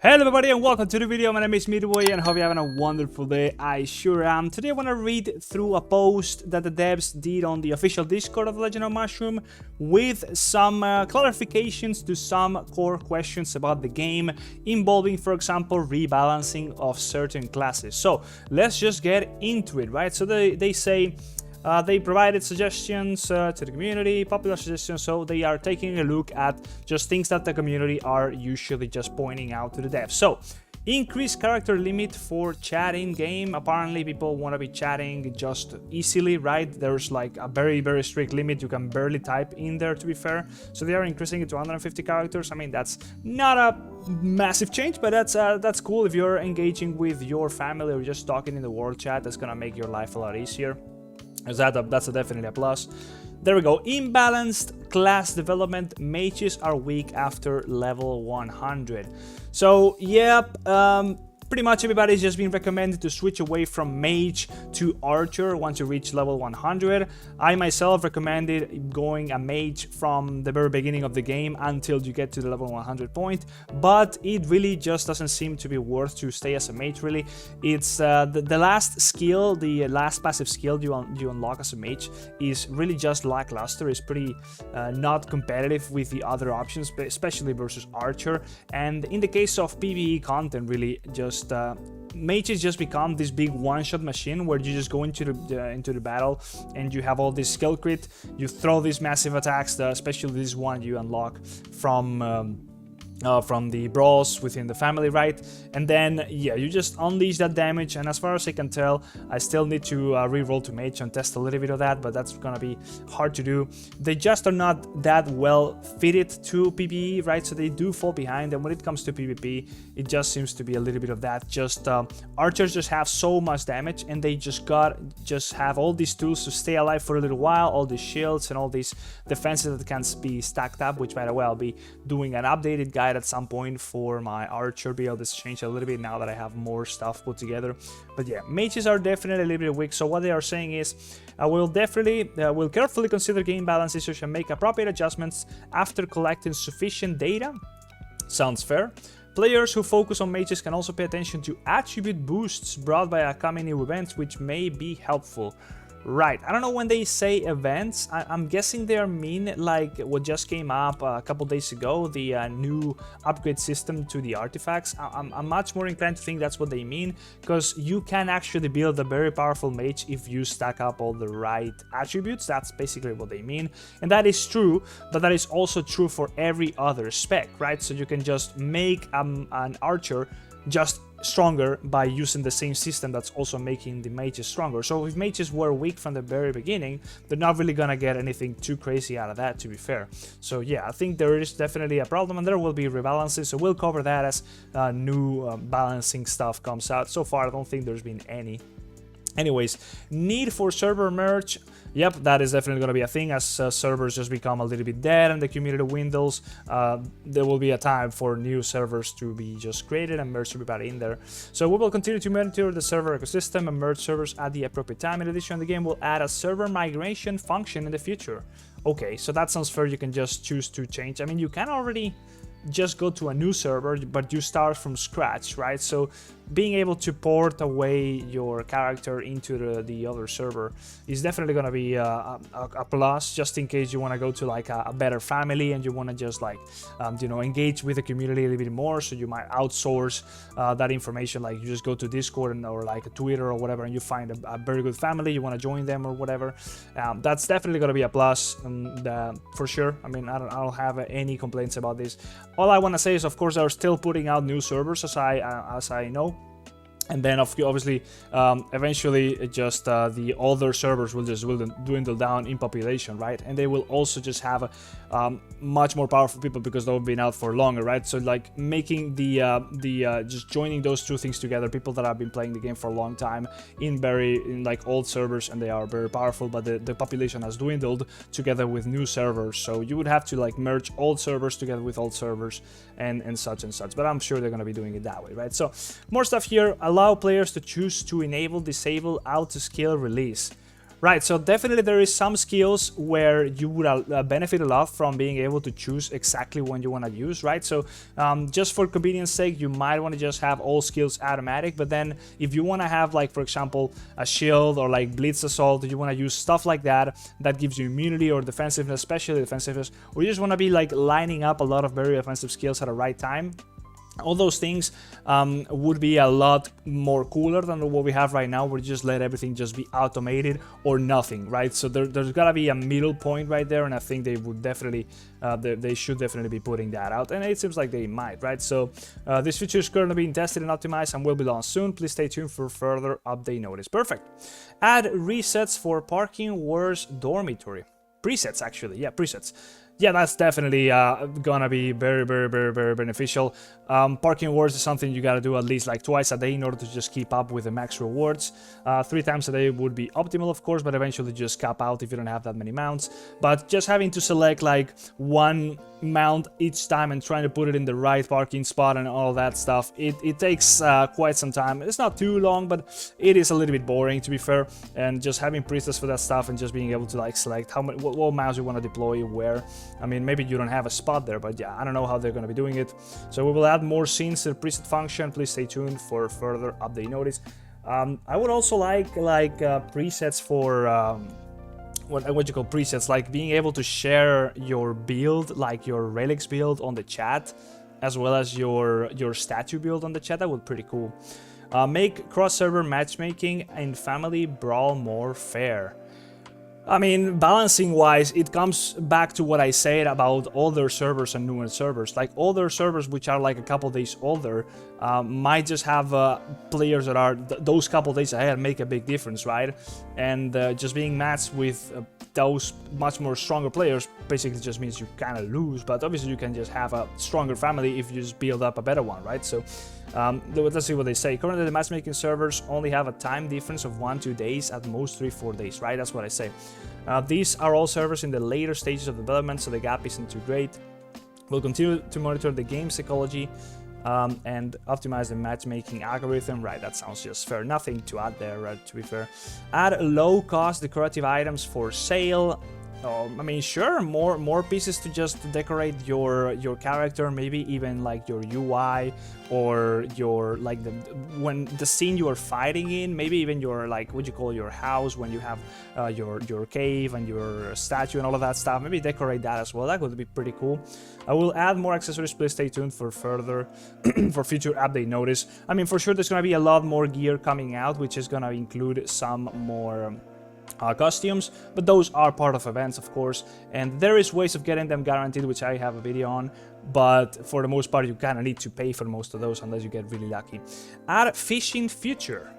Hello everybody and welcome to the video. My name is Midway and hope you're having a wonderful day. I sure am. Today I want to read through a post that the devs did on the official Discord of Legend of Mushroom with some clarifications to some core questions about the game involving, for example, rebalancing of certain classes. So let's just get into it, right? So they say they provided suggestions to the community, popular suggestions, so they are taking a look at just things that the community are usually just pointing out to the devs. So, increased character limit for chat in game. Apparently people want to be chatting just easily, right? There's like a very strict limit. You can barely type in there, to be fair. So they are increasing it to 150 characters. I mean, that's not a massive change, but that's cool. If you're engaging with your family or just talking in the world chat, that's gonna make your life a lot easier. That's definitely a plus. There we go. Imbalanced class development. Mages are weak after level 100. So, yep, pretty much everybody's just been recommended to switch away from mage to archer once you reach level 100. I myself recommended going a mage from the very beginning of the game until you get to the level 100 point, but it really just doesn't seem to be worth to stay as a mage, really. It's the last skill, the last passive skill you unlock as a mage is really just lackluster. It's pretty not competitive with the other options, especially versus archer. And in the case of PvE content, really just mages just become this big one-shot machine where you just go into the battle and you have all this skill crit, you throw these massive attacks, especially this one you unlock from the brawls within the family, right? And then, yeah, you just unleash that damage, and as far as I can tell, I still need to re-roll to mage and test a little bit of that, but that's gonna be hard to do. They just are not that well fitted to PvE, right? So they do fall behind, and when it comes to PvP, it just seems to be a little bit of that. Just archers just have so much damage, and they just have all these tools to stay alive for a little while, all these shields and all these defenses that can be stacked up, which, by the way, I'll be doing an updated guide at some point for my archer build. It's changed a little bit now that I have more stuff put together. But yeah, mages are definitely a little bit weak. So what they are saying is, we'll carefully consider game balance issues and make appropriate adjustments after collecting sufficient data. Sounds fair. Players who focus on mages can also pay attention to attribute boosts brought by upcoming new events, which may be helpful. Right, I don't know when they say events. I'm guessing they mean like what just came up a couple days ago, the new upgrade system to the artifacts. I'm much more inclined to think that's what they mean, because you can actually build a very powerful mage if you stack up all the right attributes. That's basically what they mean, and that is true, but that is also true for every other spec, right? So you can just make an archer just stronger by using the same system that's also making the mages stronger. So if mages were weak from the very beginning, they're not really gonna get anything too crazy out of that, to be fair. So yeah, I think there is definitely a problem, and there will be rebalances, so we'll cover that as new balancing stuff comes out. So far I don't think there's been any. Anyways, need for server merge. Yep, that is definitely going to be a thing as servers just become a little bit dead and the community dwindles. There will be a time for new servers to be just created and merge everybody in there. So we will continue to monitor the server ecosystem and merge servers at the appropriate time. In addition, the game will add a server migration function in the future. Okay, so that sounds fair. You can just choose to change. I mean, you can already just go to a new server, but you start from scratch, right? So being able to port away your character into the other server is definitely going to be a plus, just in case you want to go to like a better family and you want to just like engage with the community a little bit more. So you might outsource that information, like you just go to Discord or like Twitter or whatever, and you find a very good family, you want to join them or whatever. That's definitely going to be a plus, for sure. I mean, I don't have any complaints about this. All I want to say is, of course, they're still putting out new servers, as I know. And then obviously, eventually, just the older servers will dwindle down in population, right? And they will also just have much more powerful people because they've been out for longer, right? So like making just joining those two things together, people that have been playing the game for a long time in like old servers, and they are very powerful, but the population has dwindled together with new servers. So you would have to like merge old servers together with old servers and such and such. But I'm sure they're gonna be doing it that way, right? So more stuff here. Allow players to choose to enable, disable, auto-scale release. Right, so definitely there is some skills where you would benefit a lot from being able to choose exactly when you want to use, right? So just for convenience sake, you might want to just have all skills automatic, but then if you want to have, like, for example, a shield or like blitz assault, you want to use stuff like that gives you immunity or defensiveness, especially defensiveness, or you just want to be like lining up a lot of very offensive skills at the right time. All those things would be a lot more cooler than what we have right now, where you just let everything just be automated or nothing, right? So there's gotta be a middle point right there, and I think they would definitely, they should definitely be putting that out, and it seems like they might, right? So this feature is currently being tested and optimized and will be launched soon. Please stay tuned for further update notice. Perfect. Add resets for Parking Wars Dormitory. Presets, actually, yeah, presets. Yeah, that's definitely gonna be very, very, very, very beneficial. Parking Wars is something you gotta do at least like twice a day in order to just keep up with the max rewards. 3 times a day would be optimal, of course, but eventually just cap out if you don't have that many mounts. But just having to select like one mount each time and trying to put it in the right parking spot and all that stuff, it takes quite some time. It's not too long, but it is a little bit boring, to be fair. And just having presets for that stuff and just being able to like select how many, what mounts you want to deploy where. I mean, maybe you don't have a spot there, but yeah, I don't know how they're going to be doing it. So we will add more scenes to the preset function. Please stay tuned for further update notice. I would also like presets for what you call presets, like being able to share your build, like your relics build on the chat, as well as your statue build on the chat. That would be pretty cool. Make cross-server matchmaking and family brawl more fair. I mean, balancing-wise, it comes back to what I said about older servers and newer servers. Like, older servers, which are like a couple days older, might just have players that are those couple days ahead make a big difference, right? And just being matched with those much more stronger players basically just means you kind of lose. But obviously, you can just have a stronger family if you just build up a better one, right? So let's see what they say. Currently, the matchmaking servers only have a time difference of 1-2 days, at most 3-4 days, right? That's what I say. These are all servers in the later stages of development, so the gap isn't too great. We'll continue to monitor the game psychology and optimize the matchmaking algorithm. Right, that sounds just fair. Nothing to add there, to be fair. Add low-cost decorative items for sale. I mean, sure, more pieces to just decorate your character, maybe even like your UI or your like when the scene you are fighting in, maybe even your like what you call your house when you have your cave and your statue and all of that stuff. Maybe decorate that as well. That would be pretty cool. I will add more accessories. Please stay tuned for further for future update notice. I mean, for sure, there's gonna be a lot more gear coming out, which is gonna include some more costumes, but those are part of events, of course, and there is ways of getting them guaranteed, which I have a video on, but for the most part you kind of need to pay for most of those unless you get really lucky. Add fishing feature.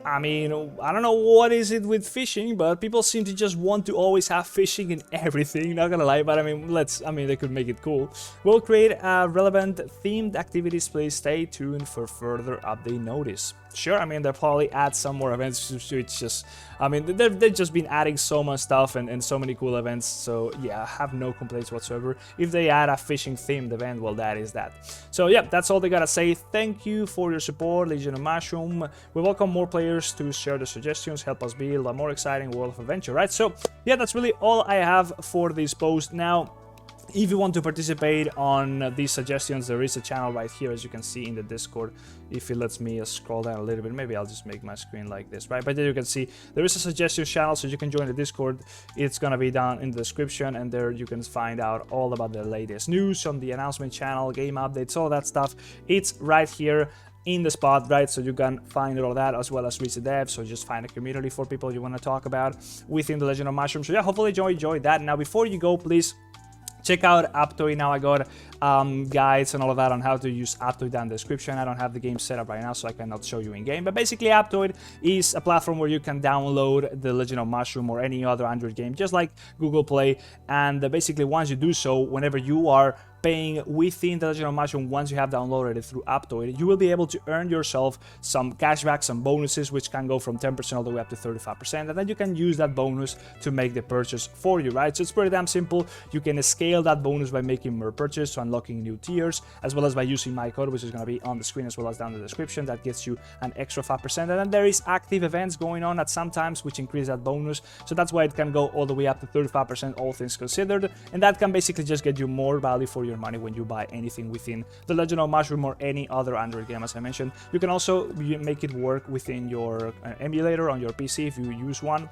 I mean, I don't know what is it with fishing, but people seem to just want to always have fishing in everything, not gonna lie, but I mean, they could make it cool. We'll create relevant themed activities. Please stay tuned for further update notice. Sure, I mean, they'll probably add some more events, it's just, I mean, they've just been adding so much stuff and so many cool events, so yeah, I have no complaints whatsoever. If they add a fishing themed event, well, that is that. So yeah, that's all they gotta say. Thank you for your support, Legion of Mushroom. We welcome more players to share their suggestions, help us build a more exciting world of adventure, right? So yeah, that's really all I have for this post. Now, if you want to participate on these suggestions, there is a channel right here, as you can see in the Discord. If it lets me scroll down a little bit, maybe I'll just make my screen like this, right? But there you can see there is a suggestions channel, so you can join the Discord. It's gonna be down in the description, and there you can find out all about the latest news on the announcement channel, game updates, all that stuff. It's right here in the spot, right? So you can find all that, as well as reach the dev. So just find a community for people you want to talk about within the Legend of Mushroom. So yeah, hopefully you enjoy that. Now, before you go, please check out Aptoide. Now I got guides and all of that on how to use Aptoide down in the description. I don't have the game set up right now, so I cannot show you in game. But basically, Aptoide is a platform where you can download the Legend of Mushroom or any other Android game, just like Google Play. And basically, once you do so, whenever you are paying within the Legend of Mushroom once you have downloaded it through Aptoide, you will be able to earn yourself some cashback, some bonuses, which can go from 10% all the way up to 35%, and then you can use that bonus to make the purchase for you, right? So it's pretty damn simple. You can scale that bonus by making more purchase, so unlocking new tiers, as well as by using my code, which is going to be on the screen as well as down in the description. That gets you an extra 5%, and then there is active events going on at some times which increase that bonus, so that's why it can go all the way up to 35%, all things considered, and that can basically just get you more value for your money when you buy anything within the Legend of Mushroom or any other Android game. As I mentioned, you can also make it work within your emulator on your PC if you use one.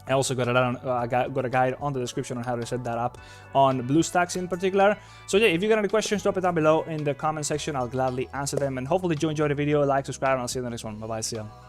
I also got a guide on the description on how to set that up on BlueStacks in particular. So yeah, if you got any questions, drop it down below in the comment section. I'll gladly answer them, and hopefully you enjoyed the video. Like, subscribe, and I'll see you in the next one. Bye bye, see ya.